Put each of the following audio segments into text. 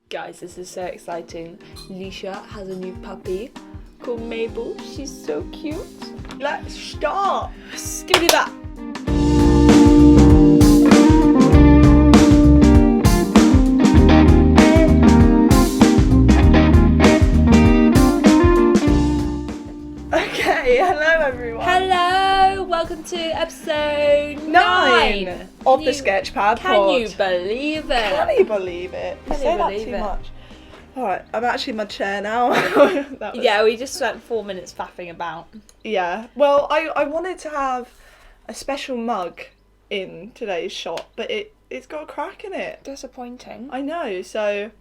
Guys, this is so exciting. Leisha has a new puppy called Mabel. She's so cute. Let's start. Give me that. Okay, hello everyone. Hello, welcome to episode 9 of the SketchPad Pod. Can you believe it? Can you believe it? You say that too much. Alright, I'm actually in my chair now. Yeah, we just spent 4 minutes faffing about. Yeah, well, I wanted to have a special mug in today's shot, but it's got a crack in it. Disappointing. I know, so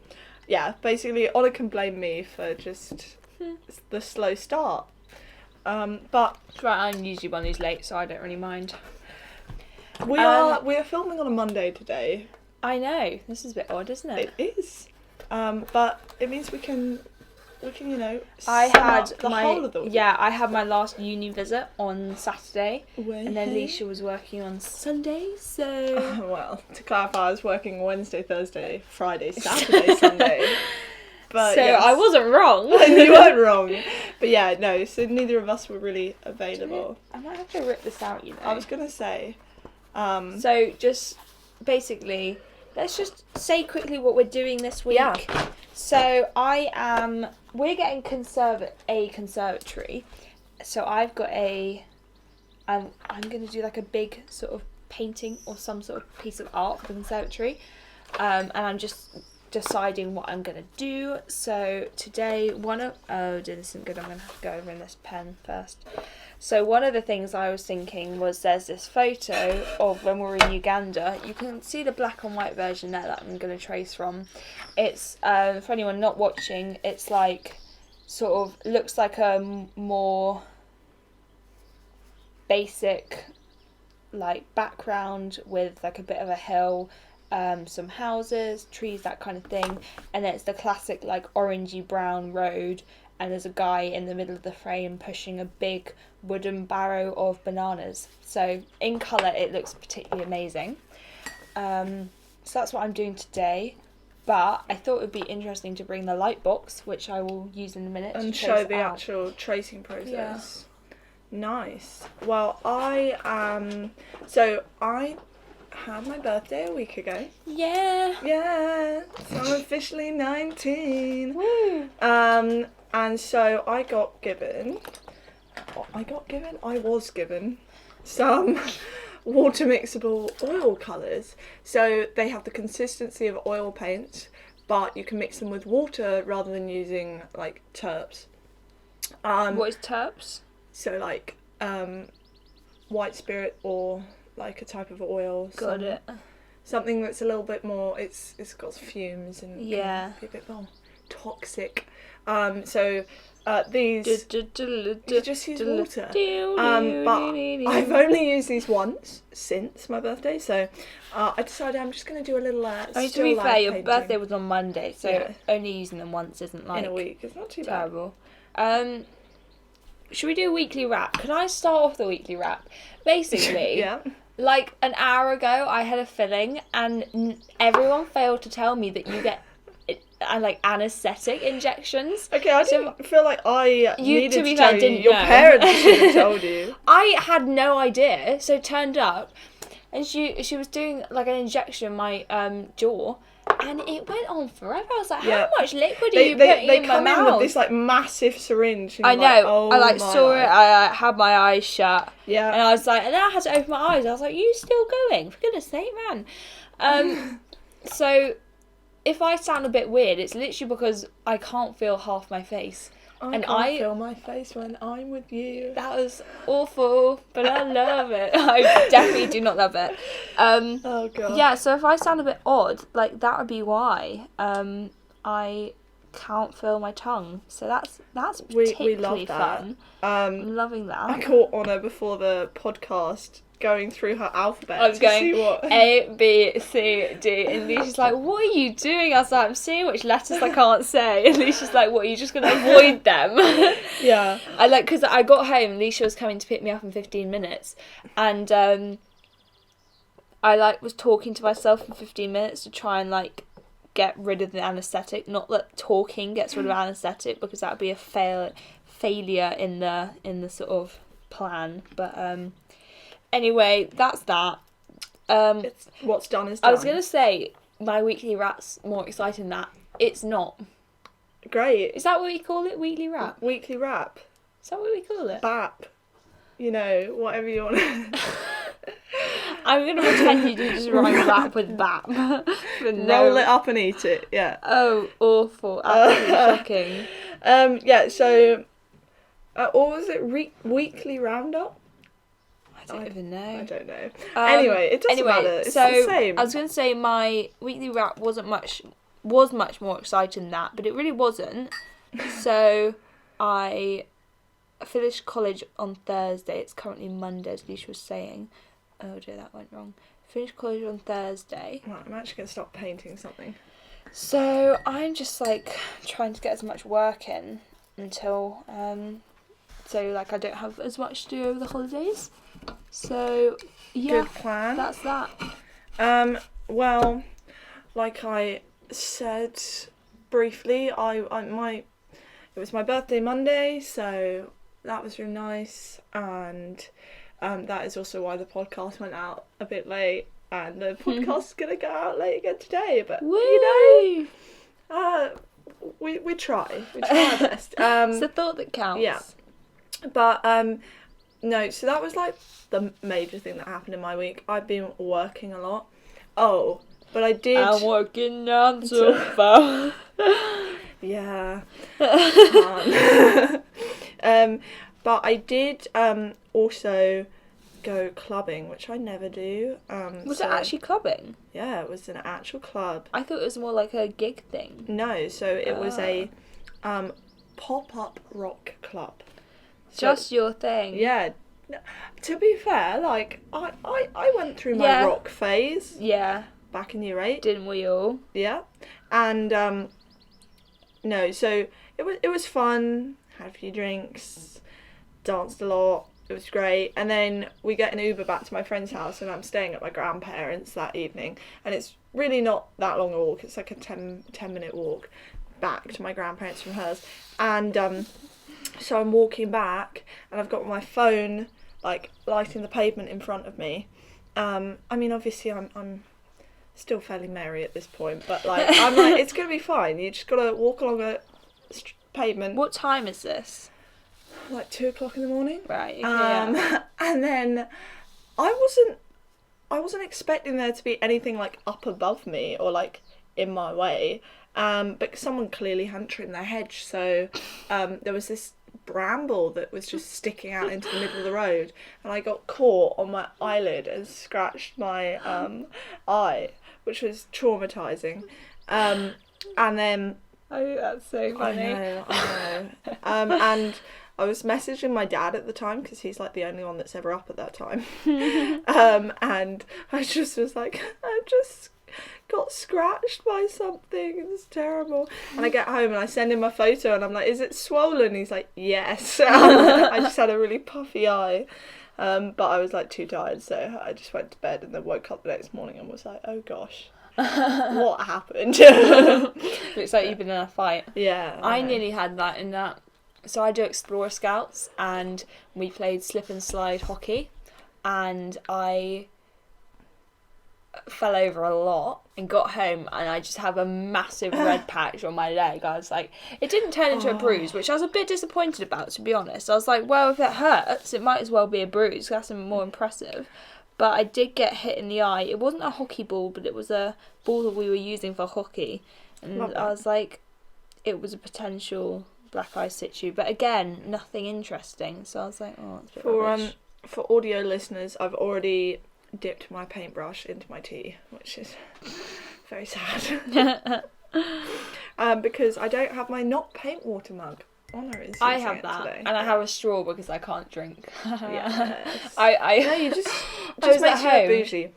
yeah, basically Ola can blame me for just the slow start. But It's right, I'm usually one who's late, so I don't really mind. we are filming on a Monday today. I know, this is a bit odd, isn't it? It is. But it means we can I sum had up the whole of the week. Yeah, I had my last uni visit on Saturday, Way and then ahead. Leisha was working on Sunday, so Well, to clarify, I was working Wednesday, Thursday, Friday, Saturday, Sunday. But so yes. I wasn't wrong. You weren't wrong. But yeah, no, so neither of us were really available. I might have to rip this out, you know. I was gonna say. So just basically, let's just say quickly what we're doing this week. Yeah. So we're getting a conservatory. So I've got I'm going to do like a big sort of painting or some sort of piece of art for the conservatory. And I'm just deciding what I'm going to do. So today, this isn't good, I'm going to have to go over in this pen first. So one of the things I was thinking was there's this photo of when we were in Uganda. You can see the black and white version there that I'm going to trace from. It's, for anyone not watching, it's like, sort of, looks like a more basic, like, background with, like, a bit of a hill, some houses, trees, that kind of thing. And then it's the classic, like, orangey brown road. And there's a guy in the middle of the frame pushing a big wooden barrow of bananas. So in colour it looks particularly amazing. So that's what I'm doing today. But I thought it would be interesting to bring the light box, which I will use in a minute. And to show the out. actual tracing process. Yeah. Nice. Well, I had my birthday a week ago. Yeah. Yeah. So I'm officially 19. Woo. And so I was given some water mixable oil colours. So they have the consistency of oil paints, but you can mix them with water rather than using like terps. What is terps? So like white spirit or like a type of oil. Got it. Something that's a little bit more, it's got fumes and Yeah. can be a bit more toxic. So these you just use water. But I've only used these once since my birthday, so I decided I'm just going to do a little I mean, to be still fair, life your painting birthday was on Monday, so Yeah. only using them once isn't like in a week. It's not too terrible. Should we do a weekly wrap? Can I start off the weekly wrap? Basically, Yeah. like an hour ago, I had a filling, and everyone failed to tell me that you get like anaesthetic injections. Okay, I didn't feel like I needed to be to tell fair, you. didn't Your know. parents should have told you. I had no idea, so turned up, and she was doing like an injection in my jaw, and it went on forever. I was like, Yeah. how much liquid are you putting in my come mouth? in with this like massive syringe. And I you're know. Like, oh, I like my saw life. it. I had my eyes shut. Yeah. And I was like, and then I had to open my eyes. I was like, "You still going? For goodness sake, man!" So if I sound a bit weird, it's literally because I can't feel half my face. I and can't feel my face when I'm with you. That was awful, but I love it. I definitely do not love it. Oh god. Yeah, so if I sound a bit odd, like that would be why. I can't feel my tongue, so that's particularly we love that. fun. I'm loving that. I caught Honor before the podcast going through her alphabet I was to see going what A, B, C, D, and Leisha's like, "What are you doing?" I was like, "I'm seeing which letters I can't say," and Leisha's like, "What? Are you just gonna avoid them?" Yeah. Because I got home, Leisha was coming to pick me up in 15 minutes, and I was talking to myself for 15 minutes to try and get rid of the anaesthetic. Not that talking gets rid of anaesthetic, because that would be a failure in the sort of plan. But anyway, that's that. What's done is done. I was gonna say my weekly wrap's more exciting than that. It's not. Great. Is that what we call it? Weekly wrap? Weekly wrap. Is that what we call it? BAP. You know, whatever you want. I'm going to pretend you do just rhyme rap with BAP. Roll it up and eat it, yeah. Oh, awful. Absolutely shocking. Yeah, so... or was it weekly roundup? I don't even know. I don't know. Anyway, it doesn't matter. It's the same. I was going to say my weekly wrap was much more exciting than that, but it really wasn't. So I finished college on Thursday. It's currently Monday, as Leisha was saying. Oh dear, that went wrong. Finished college on Thursday. Right, I'm actually going to stop painting something. So I'm just like trying to get as much work in until so like I don't have as much to do over the holidays. So yeah, good plan. That's that. Well, like I said briefly, it was my birthday Monday, so that was really nice, and that is also why the podcast went out a bit late, and the podcast is gonna go out late again today. But Woo! you know, we try our best. It's the thought that counts. Yeah, but no. So that was like the major thing that happened in my week. I've been working a lot. Oh, but I did. I'm working on so far. Yeah. But I did also go clubbing, which I never do. Was it actually clubbing? Yeah, it was an actual club. I thought it was more like a gig thing. No, so it was a pop-up rock club. So, just your thing. Yeah. To be fair, like I went through my rock phase. Yeah. Back in year 8. Didn't we all? Yeah. And no, so it was fun, had a few drinks, danced a lot, it was great, and then we get an Uber back to my friend's house, and I'm staying at my grandparents' that evening, and it's really not that long a walk, it's like a 10-minute walk back to my grandparents from hers, and so I'm walking back, and I've got my phone, like, lighting the pavement in front of me. I mean, obviously I'm still fairly merry at this point, but like I'm like, it's gonna be fine. You just gotta walk along a pavement. What time is this? Like 2:00 in the morning. Right. Yeah. And then I wasn't expecting there to be anything like up above me or like in my way. But someone clearly hadn't trimmed their hedge, so there was this bramble that was just sticking out into the middle of the road, and I got caught on my eyelid and scratched my eye, which was traumatizing. And then that's so funny. I know. And I was messaging my dad at the time, because he's like the only one that's ever up at that time. And I just was like, I just got scratched by something, it's terrible. And I get home and I send him a photo and I'm like, is it swollen? He's like, yes. I just had a really puffy eye. But I was like too tired, so I just went to bed and then woke up the next morning and was like, oh gosh, what happened? Looks like you've been in a fight. Yeah. I nearly had that in that. So I do Explorer Scouts, and we played slip and slide hockey, and I fell over a lot and got home, and I just have a massive red patch on my leg. I was like, it didn't turn into a bruise, which I was a bit disappointed about, to be honest. I was like, well, if it hurts, it might as well be a bruise. That's more impressive. But I did get hit in the eye. It wasn't a hockey ball, but it was a ball that we were using for hockey, and I was like, it was a potential black eye situ, but again, nothing interesting. So I was like, oh, it's a bit rubbish. For audio listeners, I've already dipped my paintbrush into my tea, which is very sad. Because I don't have my not paint water mug. Honor is I have that today. and I have a straw because I can't drink. Yes. No, you just was makes at you home. bougie.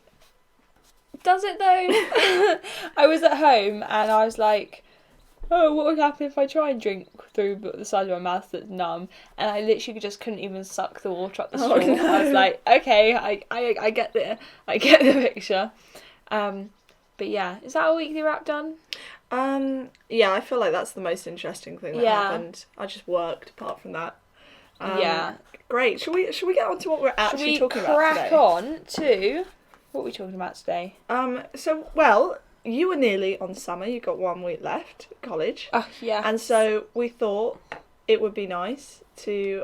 Does it though? I was at home and I was like, oh, what would happen if I try and drink through the side of my mouth that's numb? And I literally just couldn't even suck the water up the straw. No. I was like, okay, I get the picture. But But yeah, is that a weekly wrap done? Yeah, I feel like that's the most interesting thing that happened. I just worked apart from that. Yeah. Great. Should we get on to what we're actually talking about today? Crack on to what are we talking about today? You were nearly on summer. You got 1 week left at college. Oh, yeah. And so we thought it would be nice to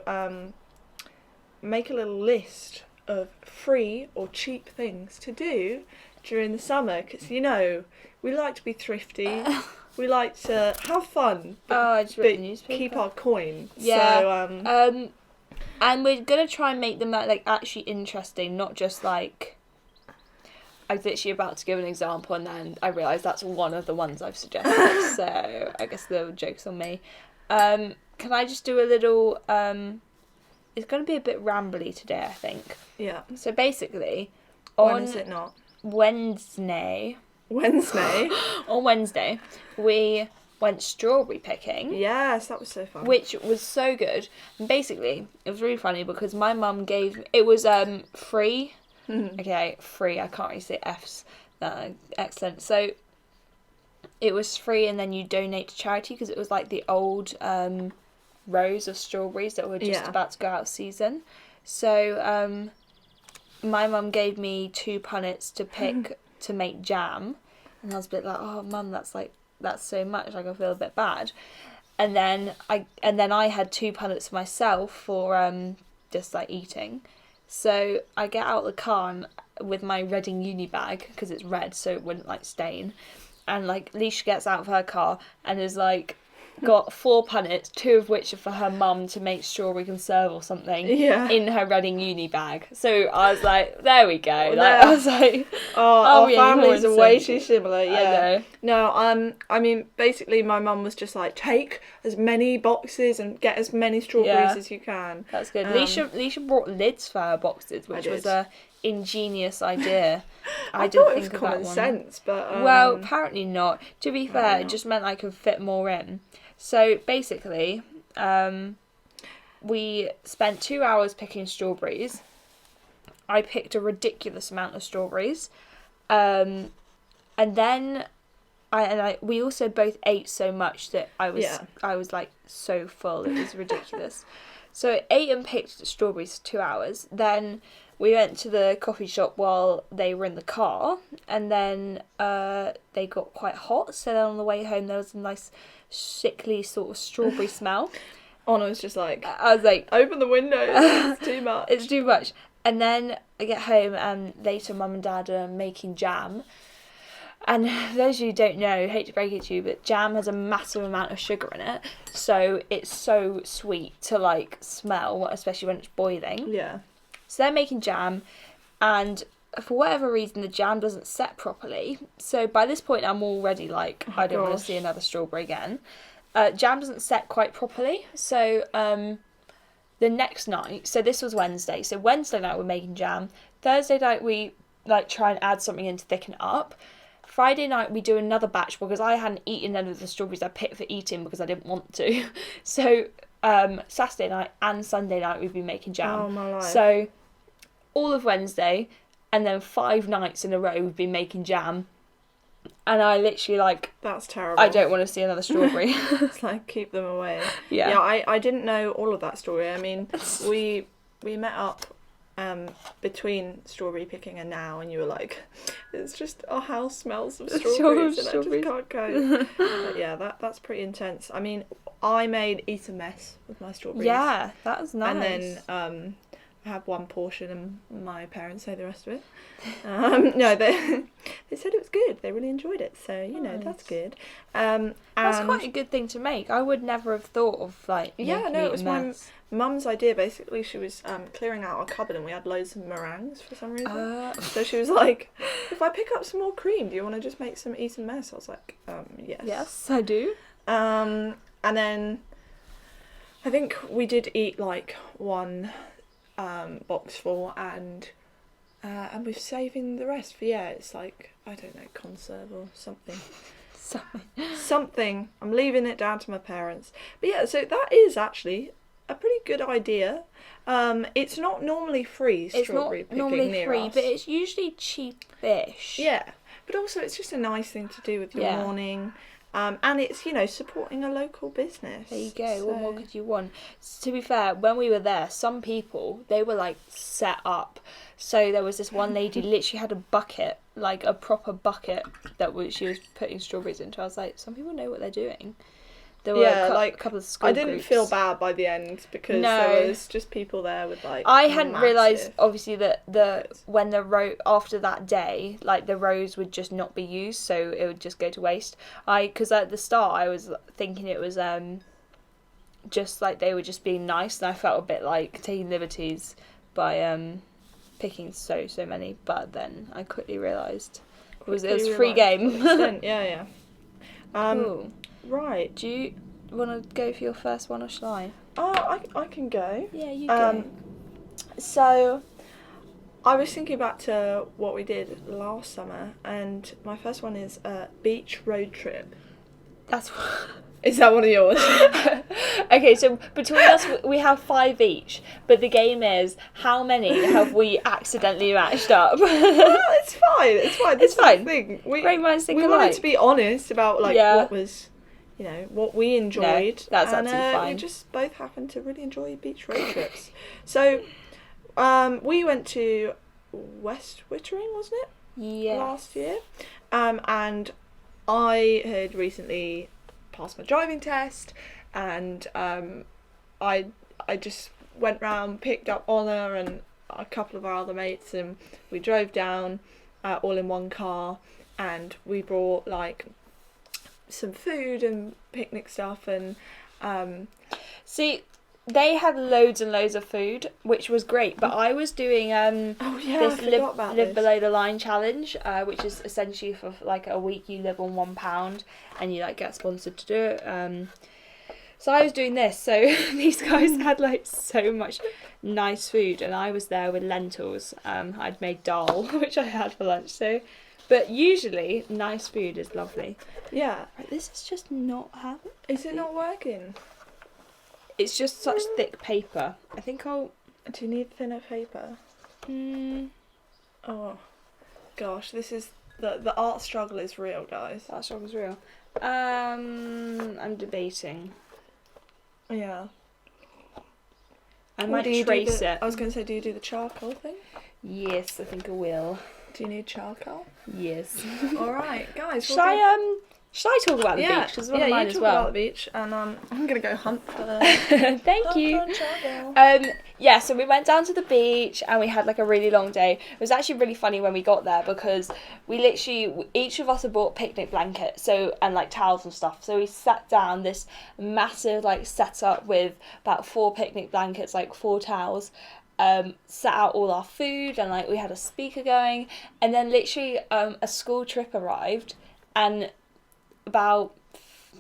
make a little list of free or cheap things to do during the summer. Because, we like to be thrifty. We like to have fun. But keep our coin. Yeah. So, and we're going to try and make them like actually interesting, not just like... I was literally about to give an example and then I realised that's one of the ones I've suggested, so I guess the joke's on me. Can I just do a little... it's going to be a bit rambly today, I think. Yeah. So basically... When is it not? Wednesday, on Wednesday, we went strawberry picking. Yes, that was so fun. Which was so good. And basically, it was really funny because my mum gave... It was free... Okay, free. I can't really say F's. No, excellent. So it was free, and then you donate to charity because it was like the old rows of strawberries that were just about to go out of season. So my mum gave me 2 punnets to pick to make jam, and I was a bit like, oh, mum, that's so much. Like I feel a bit bad. And then I had 2 punnets for myself for just like eating. So I get out of the car with my Reading uni bag, because it's red so it wouldn't like stain, and like Leisha gets out of her car and is like got 4 punnets, 2 of which are for her mum to make strawberry conserve or something in her Reading uni bag. So I was like, there we go. Like, I was like, our families are way too similar. Yeah. I know. No, I mean, basically my mum was just like, take as many boxes and get as many strawberries as you can. That's good. Leisha brought lids for her boxes, which was a ingenious idea. I didn't think of that one. Common sense, but well, apparently not. To be fair, it just meant I could fit more in. So basically, we spent 2 hours picking strawberries. I picked a ridiculous amount of strawberries, and then we also both ate so much that I was like so full. It was ridiculous. So I ate and picked strawberries for 2 hours. Then we went to the coffee shop while they were in the car, and then they got quite hot. So then on the way home, there was a nice sickly sort of strawberry smell. Honor was just like, I was like, open the windows. It's too much. It's too much. And then I get home, and later Mum and Dad are making jam. And those of you who don't know, hate to break it to you, but jam has a massive amount of sugar in it, so it's so sweet to like smell, especially when it's boiling. Yeah. So they're making jam, and for whatever reason, the jam doesn't set properly. So by this point, I'm already like, I don't want to see another strawberry again. Jam doesn't set quite properly. So the next night, so this was Wednesday. So Wednesday night, we're making jam. Thursday night, we like try and add something in to thicken it up. Friday night, we do another batch because I hadn't eaten any of the strawberries I picked for eating because I didn't want to. So Saturday night and Sunday night, we've been making jam. Oh, my life. So all of Wednesday, and then 5 nights in a row we've been making jam, and I literally like, that's terrible. I don't want to see another strawberry. It's like, keep them away. Yeah, I didn't know all of that story. I mean, we met up between strawberry picking and now, and you were like, it's just our house smells of strawberries and I just can't go. But yeah, that's pretty intense. I mean, I made eat a mess with my strawberries. Yeah, that was nice. And then I had 1 portion and my parents ate the rest of it. No, they said it was good. They really enjoyed it. So, nice. That's good. That's quite a good thing to make. I would never have thought of like it was my mum's idea. Basically, she was clearing out our cupboard and we had loads of meringues for some reason. So she was like, if I pick up some more cream, do you want to just make some eat and mess? I was like, yes. Yes, I do. And then I think we did eat like 1 box full, and we're saving the rest for it's like, I don't know, conserve or something. Something. I'm leaving it down to my parents. But yeah, so that is actually a pretty good idea. It's not normally free strawberry picking near us. But it's usually cheapish. Yeah, But also, it's just a nice thing to do with your morning. And it's, supporting a local business. There you go. So... What more could you want? To be fair, when we were there, some people, they were like set up. So there was this one lady literally had a bucket, like a proper bucket she was putting strawberries into. I was like, some people know what they're doing. There were a couple of school I didn't groups. feel bad by the end because there was just people there with like. I hadn't realised obviously that when the row after that day, like the rows would just not be used, so it would just go to waste. Because at the start I was thinking it was just like they were just being nice, and I felt a bit like taking liberties by picking so many. But then I quickly realised it was free game. Yeah. Cool. Right. Do you want to go for your first one, or shall I? I can go. Yeah, you go. So, I was thinking back to what we did last summer, and my first one is a beach road trip. Is that one of yours? Okay, so between us, we have 5 each, but the game is, how many have we accidentally matched up? Well, it's fine. It's fine. Thing. Great minds think alike. We wanted to be honest about what was... what we enjoyed. No, that's absolutely fine. We just both happened to really enjoy beach road trips. So, we went to West Wittering, wasn't it? Yeah. Last year. And I had recently passed my driving test, and I just went round, picked up Honor and a couple of our other mates, and we drove down all in one car, and we brought like some food and picnic stuff, and see, they had loads and loads of food, which was great, but I was doing this live below the line challenge, which is essentially for like a week you live on £1 and you like get sponsored to do it. So I was doing this, so these guys had like so much nice food, and I was there with lentils. I'd made dal, which I had for lunch, so... But usually, nice food is lovely. Yeah. Right, this is just not happening. Is it not working? It's just such thick paper. I think I'll... Do you need thinner paper? Oh, gosh, this is... The art struggle is real, guys. The art struggle is real. I'm debating. Yeah. I might trace it. I was going to say, do you do the charcoal thing? Yes, I think I will. Do you need charcoal? Yes. All right, guys. Should I talk about the beach? Because one of mine as well. About the beach, and I'm gonna go hunt for. Thank you. So we went down to the beach, and we had like a really long day. It was actually really funny when we got there because we literally each of us had bought picnic blankets, and like towels and stuff. So we sat down this massive like setup with about 4 picnic blankets, like 4 towels. Set out all our food, and like we had a speaker going, and then literally a school trip arrived, and about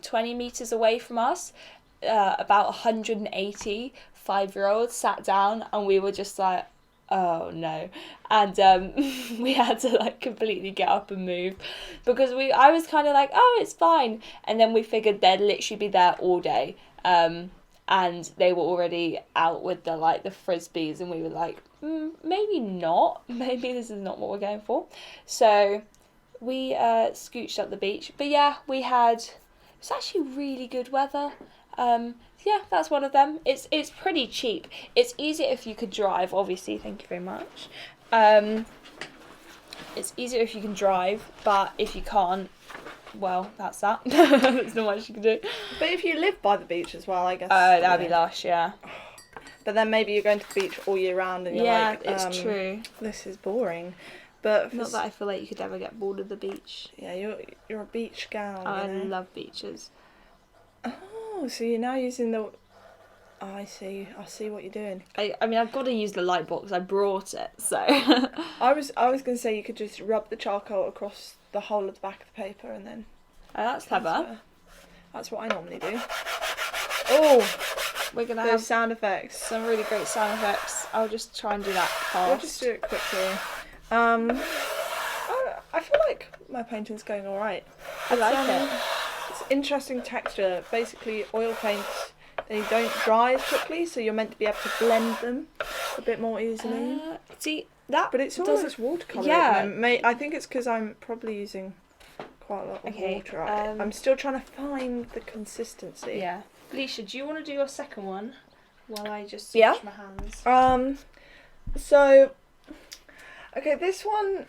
20 metres away from us, about 180 5-year-olds sat down, and we were just like, oh no. And we had to like completely get up and move, because I was kind of like, oh, it's fine, and then we figured they'd literally be there all day, and they were already out with the frisbees, and we were like, maybe not. Maybe this is not what we're going for. So we scooched up the beach. But yeah, it was actually really good weather. Yeah, that's one of them. It's pretty cheap. It's easier if you could drive, obviously. Thank you very much. It's easier if you can drive, but if you can't, well, that's that. There's not much you can do. But if you live by the beach as well, I guess. Oh, that'd be lush, yeah. But then maybe you're going to the beach all year round, and you're like, it's true. This is boring. But not that I feel like you could ever get bored of the beach. Yeah, you're a beach gal. I love beaches. Oh, so you're now using the... Oh, I see what you're doing. I mean, I've got to use the light box. I brought it, so... I was going to say you could just rub the charcoal across the whole of the back of the paper, and then... Oh, that's clever. That's what I normally do. Oh, we're going to have... sound effects. Some really great sound effects. I'll just try and do that fast. We'll just do it quickly. I feel like my painting's going alright. I like it. It's interesting texture. Basically, oil paints, they don't dry as quickly, so you're meant to be able to blend them a bit more easily. See, But it's almost watercolour. Yeah. I think it's because I'm probably using quite a lot of water. I'm still trying to find the consistency. Yeah. Alicia, do you want to do your second one while I just wash my hands? So, okay, this one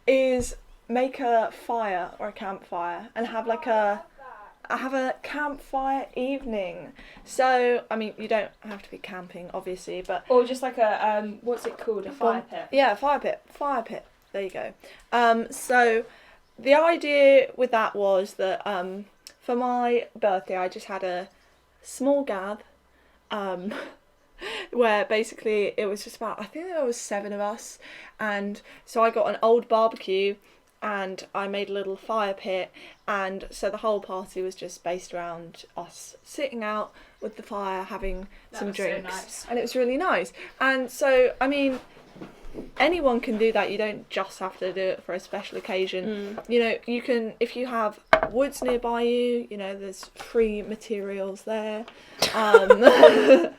is make a fire or a campfire and have a campfire evening. So, I mean, you don't have to be camping, obviously, but... Or just like a, what's it called? A fire pit? Yeah, fire pit. There you go. So, the idea with that was that for my birthday, I just had a small gab where basically it was just about, I think there was 7 of us, and so I got an old barbecue and I made a little fire pit, and so the whole party was just based around us sitting out with the fire having some drinks. So nice. And it was really nice. And so, I mean, anyone can do that. You don't just have to do it for a special occasion. You know, you can, if you have woods nearby you, you know, there's free materials there. But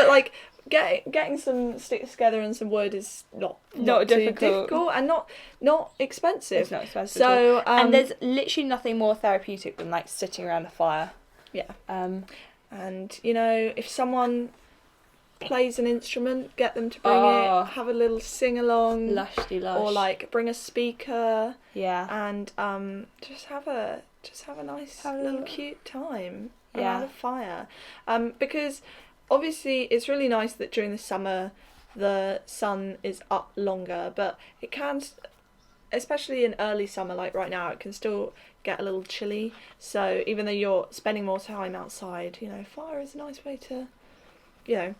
like getting some sticks together and some wood is not difficult and not expensive. It's not expensive. So and there's literally nothing more therapeutic than like sitting around a fire. Yeah. And you know, if someone plays an instrument, get them to bring it, have a little sing along, lushly lush, or like bring a speaker, and just have a nice little cute time around a fire, because obviously it's really nice that during the summer the sun is up longer, but it can, especially in early summer like right now, it can still get a little chilly. So even though you're spending more time outside, you know, fire is a nice way to, you know,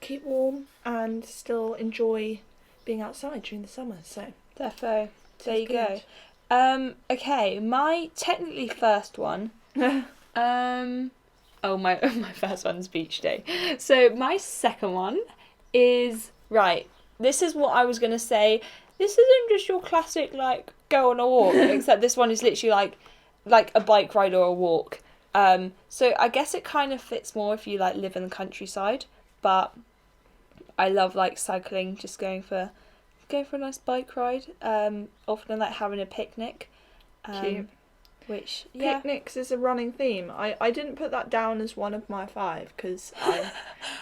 keep warm and still enjoy being outside during the summer. So defo. There you go. Okay, my technically first one. My first one's beach day. So my second one is this is what I was gonna say. This isn't just your classic like go on a walk, except this one is literally like a bike ride or a walk. So I guess it kind of fits more if you like live in the countryside, but I love like cycling, just going for a nice bike ride. Often like having a picnic. Cute. Which picnics is a running theme. I didn't put that down as one of my 5 because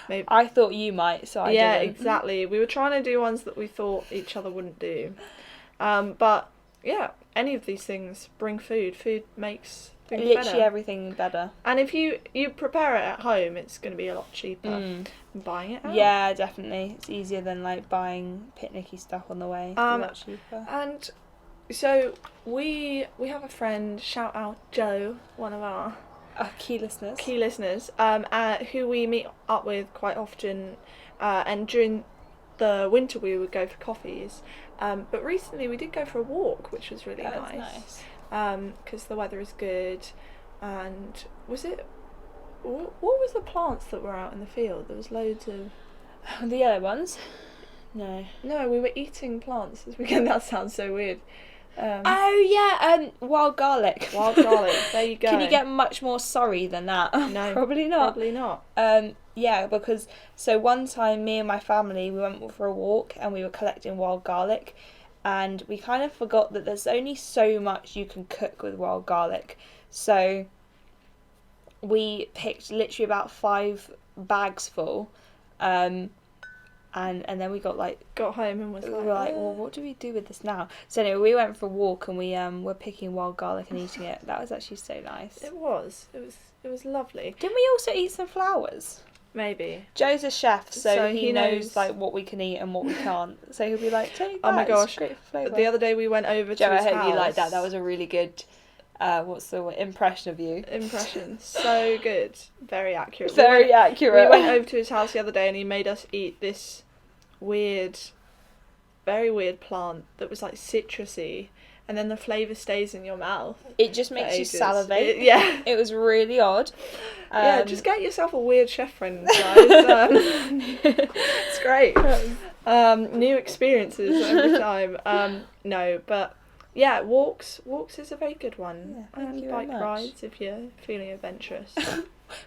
I thought you might, so I didn't. Yeah, exactly. We were trying to do ones that we thought each other wouldn't do. But yeah, any of these things bring food. Food makes things literally everything better. And if you prepare it at home, it's going to be a lot cheaper than buying it out. Yeah, definitely. It's easier than like buying picnicky stuff on the way. It's a lot cheaper. And so we have a friend, shout out Joe, one of our key listeners, who we meet up with quite often, and during the winter we would go for coffees, but recently we did go for a walk, which was really nice. Because the weather is good. And what was the plants that were out in the field? There was loads of the yellow ones. No, we were eating plants this weekend. That sounds so weird. Wild garlic. There you go. Can you get much more sorry than that? No, probably not. Because so one time me and my family, we went for a walk and we were collecting wild garlic, and we kind of forgot that there's only so much you can cook with wild garlic. So we picked literally about 5 bags full, and then we got home and we were like, well, what do we do with this now? So anyway, we went for a walk and we were picking wild garlic and eating it. That was actually so nice. It was lovely. Didn't we also eat some flowers? Maybe. Joe's a chef, so he knows like what we can eat and what we can't. So he'll be like, take that. Oh my gosh! Great flavour. The other day we went over Joe, to his house. I hope you liked that. That was a really good. What's the impression of you? Impression. So good. Very accurate. Accurate. We went over to his house the other day and he made us eat this very weird plant that was like citrusy, and then the flavour stays in your mouth. It just makes you salivate. It was really odd. Just get yourself a weird chef friend, guys. It's great. New experiences every time. No, but yeah, walks is a very good one. Yeah, and bike rides if you're feeling adventurous.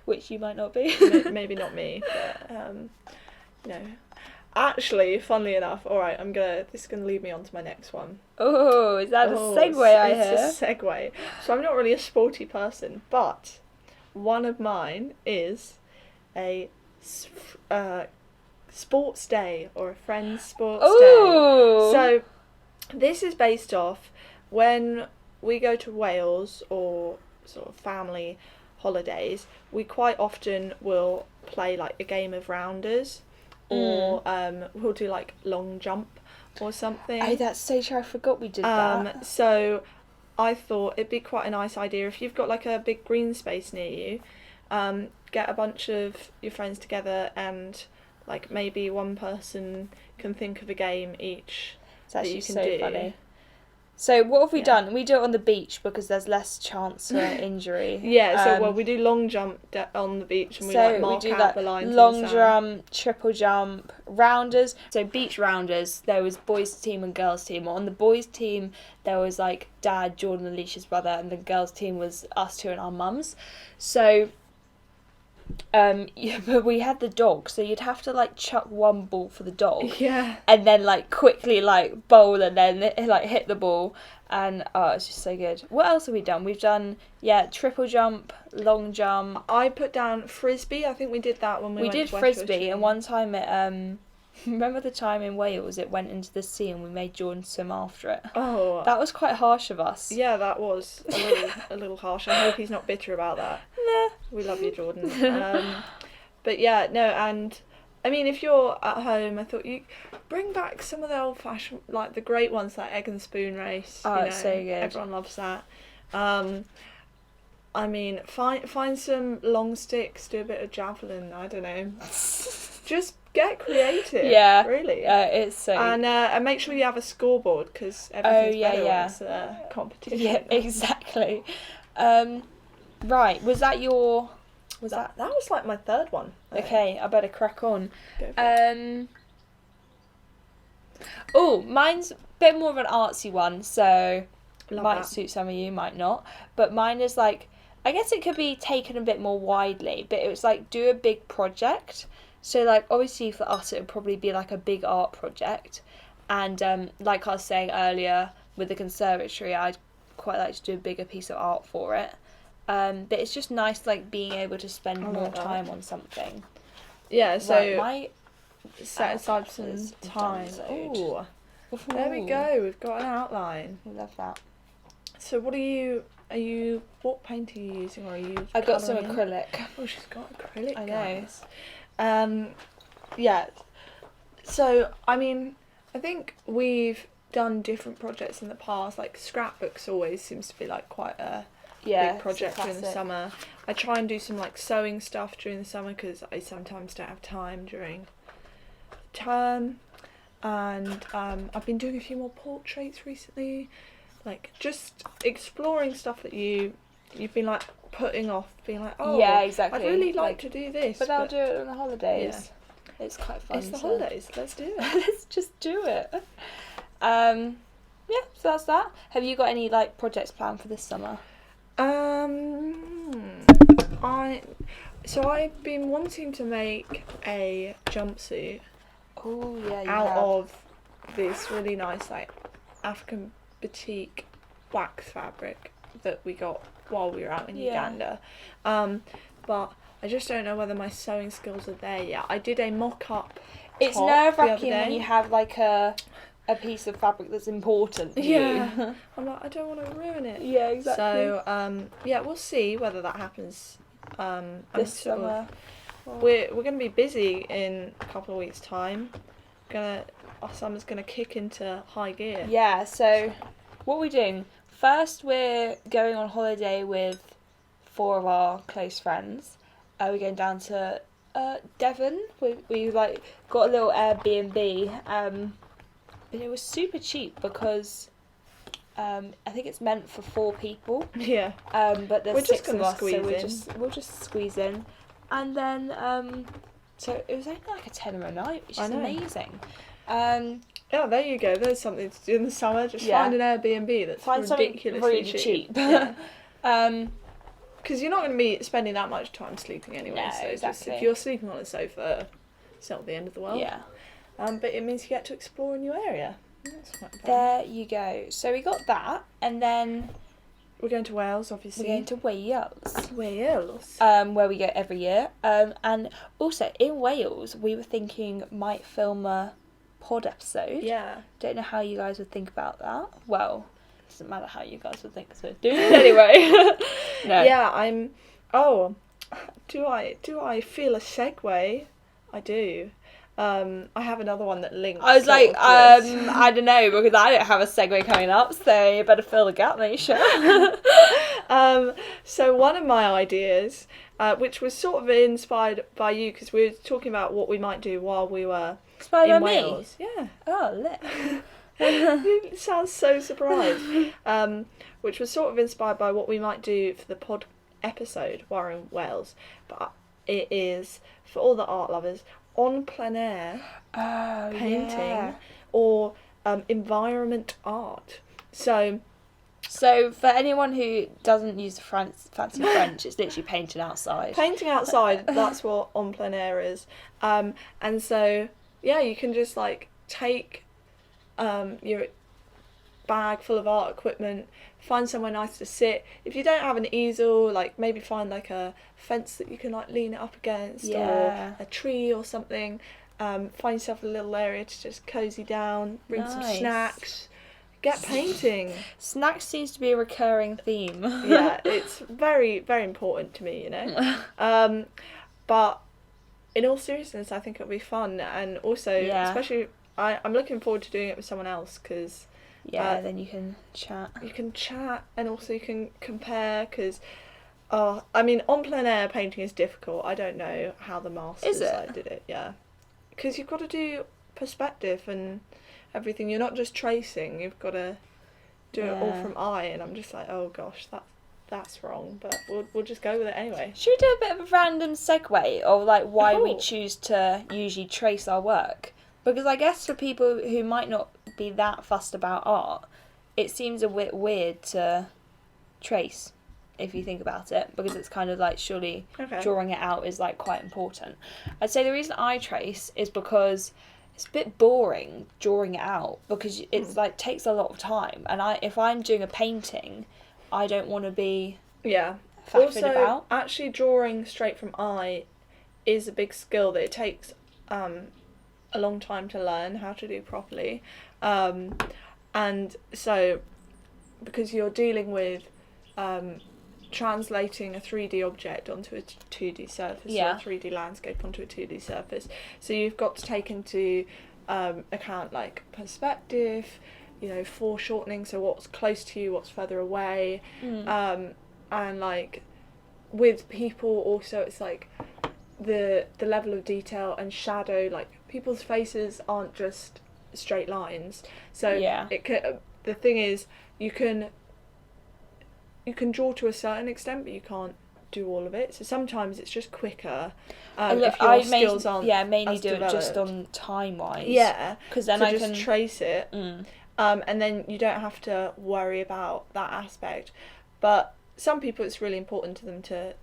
Which you might not be. Maybe not me, but no. actually, funnily enough, alright, this is gonna lead me on to my next one. Oh, is that a segue I hear? It's a segue. So I'm not really a sporty person, but one of mine is a sports day, or a friend's sports day. So this is based off when we go to Wales or sort of family holidays, we quite often will play like a game of rounders, or we'll do like long jump or something. Oh, that's so true. I forgot we did that. So I thought it'd be quite a nice idea if you've got like a big green space near you, get a bunch of your friends together, and like maybe one person can think of a game each that you can do. Funny. So what have we done? We do it on the beach because there's less chance for injury. So we do long jump on the beach, and we mark out the lines. Long jump, triple jump, rounders. So beach rounders, there was boys team and girls team. On the boys team, there was like Dad, Jordan, and Alicia's brother, and the girls team was us two and our mums. So but we had the dog, so you'd have to like chuck one ball for the dog, and then like quickly like bowl and then like hit the ball, and it's just so good. What else have we done? We've done triple jump, long jump. I put down frisbee. I think we did that when we went did to frisbee, and one time it remember the time in Wales it went into the sea and we made Jordan swim after it? Oh, that was quite harsh of us. Yeah, that was a little harsh. I hope he's not bitter about that. Nah. We love you, Jordan. But yeah, no, and I mean, if you're at home, I thought you bring back some of the old-fashioned, like the great ones, like egg and spoon race. It's so good. Everyone loves that. I mean, find some long sticks, do a bit of javelin. I don't know. Just get creative. Yeah, really. It's so. And make sure you have a scoreboard, because everything's better when it's a competition. Yeah, exactly. Right, was that your? That was like my third one. Okay, I better crack on. Go for it. Mine's a bit more of an artsy one, so might suit some of you, might not. But mine is like, I guess it could be taken a bit more widely, but it was like do a big project. So like obviously for us it would probably be like a big art project, and like I was saying earlier with the conservatory, I'd quite like to do a bigger piece of art for it. But it's just nice like being able to spend more time on something. Yeah, so right, set aside some time. Ooh, there we go. We've got an outline. We love that. So what what paint are you using, or are you? I got some acrylic. Oh, she's got acrylic. I know. Yeah. So I mean, I think we've done different projects in the past. Like scrapbooks always seems to be like quite a big project during the summer. I try and do some like sewing stuff during the summer because I sometimes don't have time during term, and I've been doing a few more portraits recently, like just exploring stuff that you've been like putting off, being like, exactly, I'd really like to do this, but I'll do it on the holidays. It's quite fun. It's the holidays, let's do it. Let's just do it. So that's that. Have you got any like projects planned for this summer? I've been wanting to make a jumpsuit out of this really nice like African batik wax fabric that we got while we were out in Uganda. But I just don't know whether my sewing skills are there yet. I did a mock-up. It's nerve-wracking when you have like a piece of fabric that's important to you. I'm like, I don't want to ruin it. Yeah, exactly. So, we'll see whether that happens this summer. We're going to be busy in a couple of weeks' time. Our summer's going to kick into high gear. Yeah, so what are we doing? First, we're going on holiday with 4 of our close friends. We're going down to Devon. We like got a little Airbnb. But it was super cheap because I think it's meant for 4 people. Yeah. But there's 6 of us, so we'll just squeeze in. And then so it was only like a tenner a night, which is amazing. Yeah, there you go. There's something to do in the summer. Just find an Airbnb that's ridiculously cheap. Yeah. Because you're not going to be spending that much time sleeping anyway. No, so exactly. if you're sleeping on a sofa, it's not the end of the world. Yeah. but it means you get to explore a new area. That's quite fun. There you go. So we got that, and then we're going to Wales, obviously. We're going to Wales. Wales. Where we go every year. And also in Wales, we were thinking might film a pod episode. Yeah. Don't know how you guys would think about that. Well, it doesn't matter how you guys would think, so do it anyway. No. Yeah, do I feel a segue? I do. I have another one that links. I was like, I don't know, because I don't have a segue coming up, so you better fill the gap, Nisha. So one of my ideas, which was sort of inspired by you, because we were talking about what we might do while we were in Wales. Me? Yeah. Oh, lit. You sound so surprised. Which was sort of inspired by what we might do for the pod episode while we're in Wales, but it is for all the art lovers. On plein air painting or environment art. So for anyone who doesn't use fancy French, it's literally painting outside. Painting outside, that's what on plein air is. And so, yeah, you can just like take your bag full of art equipment, find somewhere nice to sit. If you don't have an easel, like maybe find like a fence that you can like lean it up against, or a tree or something. Find yourself a little area to just cozy down, bring some snacks, get painting. Snacks seems to be a recurring theme. Yeah, it's very, very important to me, you know. But in all seriousness, I think it'll be fun, and also especially I'm looking forward to doing it with someone else, because then you can chat. You can chat, and also you can compare, because, on plein air painting is difficult. I don't know how the masters did it, because you've got to do perspective and everything. You're not just tracing, you've got to do it all from eye, and I'm just like, oh gosh, that's wrong, but we'll just go with it anyway. Should we do a bit of a random segue of like why we choose to usually trace our work? Because I guess for people who might not be that fussed about art, it seems a bit weird to trace, if you think about it, because it's kind of like surely drawing it out is like quite important. I'd say the reason I trace is because it's a bit boring drawing it out, because it's like takes a lot of time, and if I'm doing a painting, I don't want to be faffing about. Actually drawing straight from eye is a big skill that it takes a long time to learn how to do properly, and so because you're dealing with translating a 3D object onto a 2D surface, or a 3D landscape onto a 2D surface, so you've got to take into account like perspective, foreshortening, so what's close to you, what's further away, and like with people also it's like the level of detail and shadow, like people's faces aren't just straight lines, so the thing is you can draw to a certain extent, but you can't do all of it, so sometimes it's just quicker if your skills aren't mainly as do developed. It just on time wise, because then I can trace it, and then you don't have to worry about that aspect. But some people it's really important to them to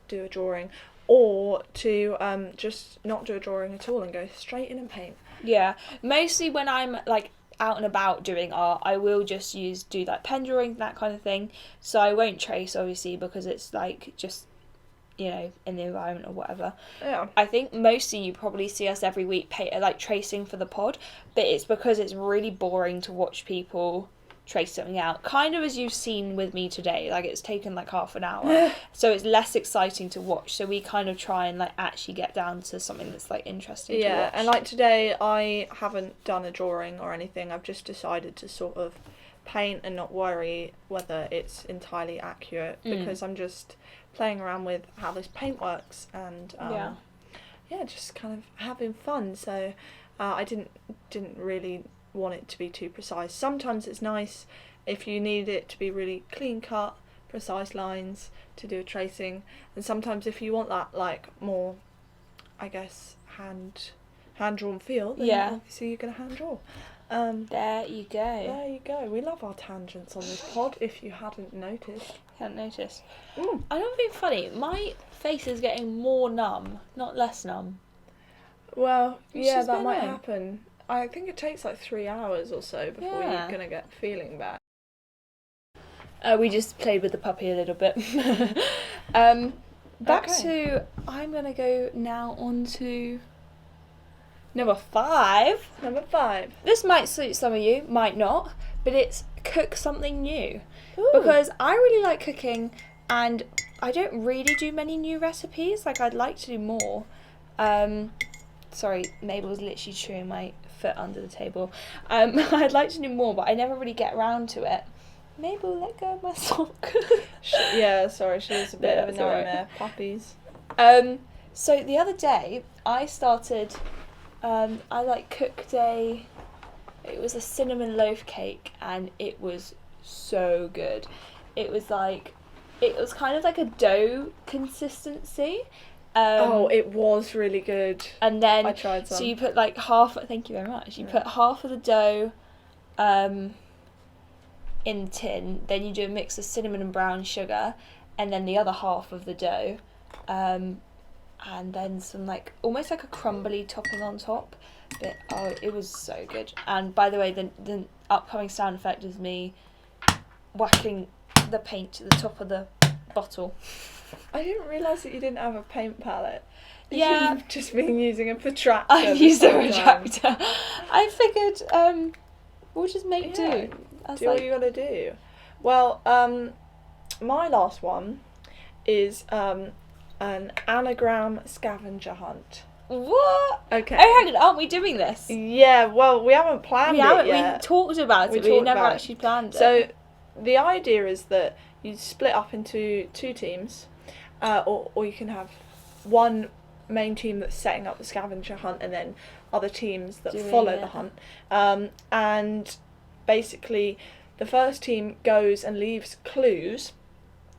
do a drawing, or to just not do a drawing at all and go straight in and paint. Yeah, mostly when I'm like out and about doing art, I will just do like pen drawing, that kind of thing, so I won't trace obviously, because it's like just in the environment or whatever. I think mostly you probably see us every week like tracing for the pod, but it's because it's really boring to watch people trace something out, kind of as you've seen with me today, like it's taken like half an hour, so it's less exciting to watch, so we kind of try and like actually get down to something that's like interesting to watch. And like today I haven't done a drawing or anything, I've just decided to sort of paint and not worry whether it's entirely accurate, because I'm just playing around with how this paint works, and just kind of having fun, so I didn't really want it to be too precise. Sometimes it's nice if you need it to be really clean cut, precise lines to do a tracing, and sometimes if you want that like more, I guess, hand drawn feel, then obviously you're gonna hand draw. There you go. We love our tangents on this pod, if you hadn't noticed. I don't think funny, my face is getting more numb, not less numb. Well, yeah, that might happen. I think it takes like 3 hours or so before you're going to get the feeling back. We just played with the puppy a little bit. Back to, I'm going to go now on to number 5. Number 5. This might suit some of you, might not, but it's cook something new. Ooh. Because I really like cooking and I don't really do many new recipes. Like, I'd like to do more. Sorry, Mabel's literally chewing my foot under the table. I'd like to do more, but I never really get around to it. Mabel, let go of my sock. Yeah, sorry, she was a bit of a nightmare. Right. Puppies. So the other day, I started, I cooked it was a cinnamon loaf cake, and it was so good. It was kind of like a dough consistency. It was really good. And then I tried some. So you put like half. Thank you very much. You put half of the dough, in the tin. Then you do a mix of cinnamon and brown sugar, and then the other half of the dough, and then some like almost like a crumbly topping on top. But it was so good. And by the way, the upcoming sound effect is me whacking the paint to the top of the bottle. I didn't realise that you didn't have a paint palette. Yeah. You've just been using a protractor. I used a protractor. I figured we'll just make do. Do what you gotta do. Well, my last one is an anagram scavenger hunt. What? Okay. Oh, hang on, aren't we doing this? Yeah, well, we haven't planned it yet. We talked about it, but we never actually planned it. So, the idea is that you split up into 2 teams, or you can have one main team that's setting up the scavenger hunt and then other teams that follow the hunt. And basically, the first team goes and leaves clues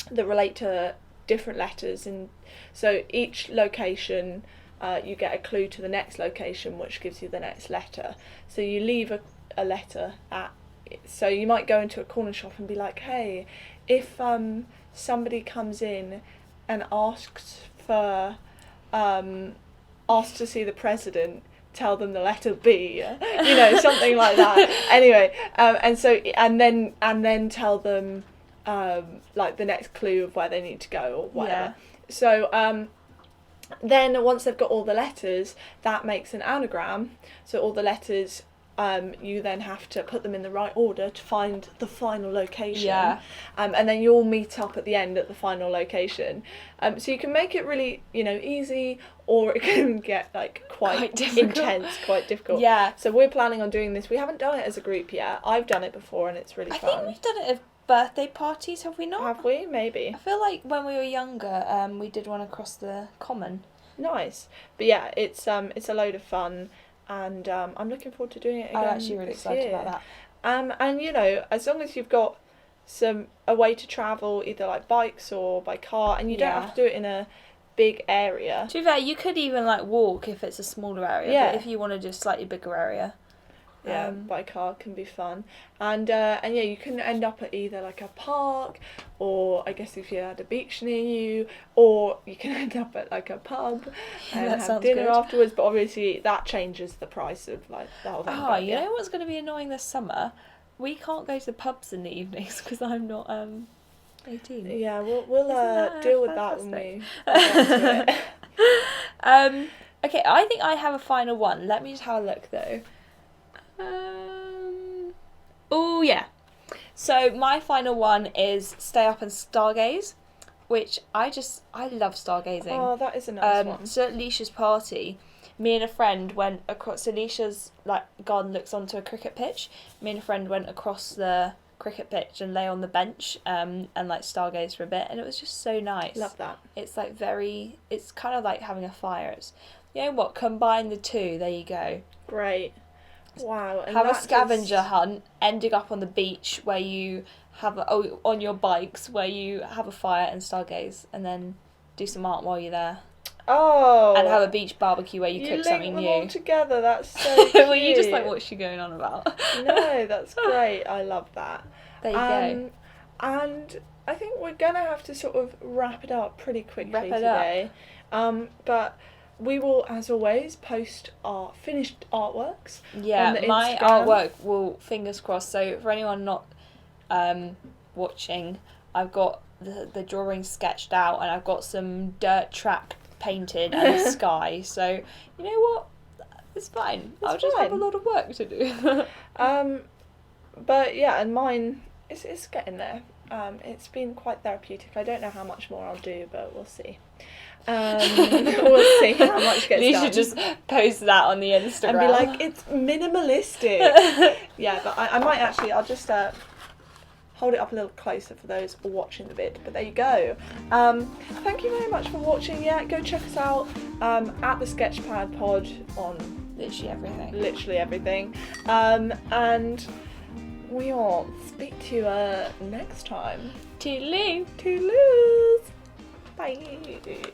that relate to different letters, and so each location you get a clue to the next location, which gives you the next letter. So you leave a letter at. So you might go into a corner shop and be like, hey, if somebody comes in and asks to see the president, tell them the letter B, something like that. Anyway, and then tell them like the next clue of where they need to go or whatever. Yeah. So then once they've got all the letters, that makes an anagram. So all the letters, you then have to put them in the right order to find the final location. Yeah. And then you all meet up at the end at the final location. So you can make it really, easy, or it can get like quite intense, quite difficult. Yeah. So we're planning on doing this. We haven't done it as a group yet. I've done it before and it's really fun. I think we've done it at birthday parties, have we not? Have we? Maybe. I feel like when we were younger, we did one across the common. Nice. But yeah, it's a load of fun. And I'm looking forward to doing it again. I'm actually really excited about that. And as long as you've got a way to travel, either like bikes or by car, and you don't have to do it in a big area. To be fair, you could even like walk if it's a smaller area. Yeah. But if you want to do a slightly bigger area. Yeah, by car can be fun. And you can end up at either like a park, or I guess if you had a beach near you, or you can end up at like a pub and have dinner afterwards. But obviously that changes the price of like the whole thing. Oh, you know what's going to be annoying this summer? We can't go to the pubs in the evenings because I'm not 18. Yeah, we'll deal with that when we get to it. Okay, I think I have a final one. Let me just have a look though. Oh yeah. So my final one is stay up and stargaze, which I love stargazing. Oh, that is a nice one. So at Leisha's party, me and a friend went across. So Leisha's garden looks onto a cricket pitch. Me and a friend went across the cricket pitch and lay on the bench and stargaze for a bit, and it was just so nice. Love that. It's it's kind of like having a fire. It's, you know what? Combine the two. There you go. Great. Wow. And have a scavenger hunt ending up on the beach where you have on your bikes where you have a fire and stargaze, and then do some art while you're there. Oh. And have a beach barbecue where you cook something new. You link them all together. That's so cute. Well, you just what's she going on about? No, that's great. I love that. There you go. And I think we're gonna have to sort of wrap it up pretty quickly today. But we will, as always, post our finished artworks. Yeah, on the my Instagram. artwork will, fingers crossed. So for anyone not watching, I've got the drawing sketched out, and I've got some dirt track painted and a sky. So you know what? It's fine. I'll just have a lot of work to do. But yeah, and mine it's getting there. It's been quite therapeutic. I don't know how much more I'll do, but we'll see. We'll see how much gets done. You should just post that on the Instagram. And be like, it's minimalistic. Yeah, but I might actually, I'll just hold it up a little closer for those watching the vid. But there you go. Thank you very much for watching. Yeah, go check us out at the SketchPad Pod on literally everything. And we'll speak to you next time. Toodaloo. Toodaloos. Bye.